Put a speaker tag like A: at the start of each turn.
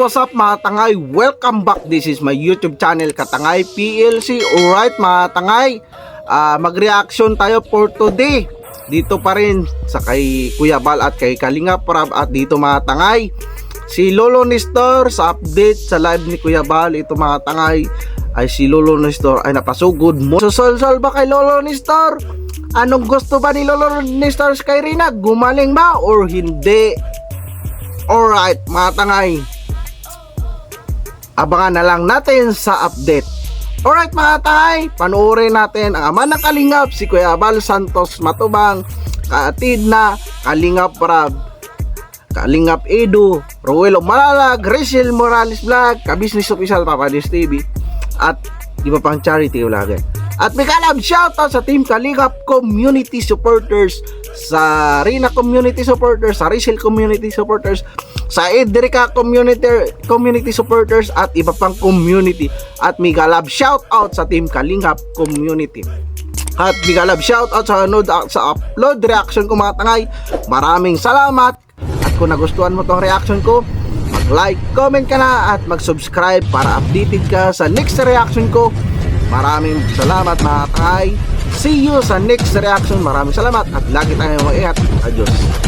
A: what's up mga tangay? Welcome back. This is my YouTube channel, Katangay PLC. Alright mga tangay, mag-reaction tayo for today. Dito pa rin sa kay Kuya Bal at kay Kalinga Prab. At dito mga tangay, si Lolo Nestor sa update sa live ni Kuya Bal. Ito mga tangay, ay si Lolo Nestor ay napasugod mo. Susol-sol ba kay Lolo Nestor? Anong gusto ba ni Lolo Nestor kay Rina? Gumaling ba or hindi? Alright mga tangay, abangan na lang natin sa update. Alright mga tangay, panoorin natin ang ama ng Kalingap, si Kuya Bal Santos Matubang, kaatid na Kalingap Prab, Kalingap Edu, Rowelo Malalag, Rachel Morales Vlog, Kabisnes Official, Papa Dis TV, at iba pang charity vlogger. At may kalab shoutout sa Team Kalingap Community Supporters, sa Rina Community Supporters, sa Rachel Community Supporters, sa Edrica Community Supporters, at iba pang community. At may kalab shoutout sa Team Kalingap Community. At may kalab shoutout sa upload reaction ko mga tangay. Maraming salamat. At kung nagustuhan mo tong reaction ko, mag-like, comment ka na at mag-subscribe para updated ka sa next reaction ko. Maraming salamat mga tangay. See you sa next reaction. Maraming salamat at lagi tayong mag-ingat. Adios.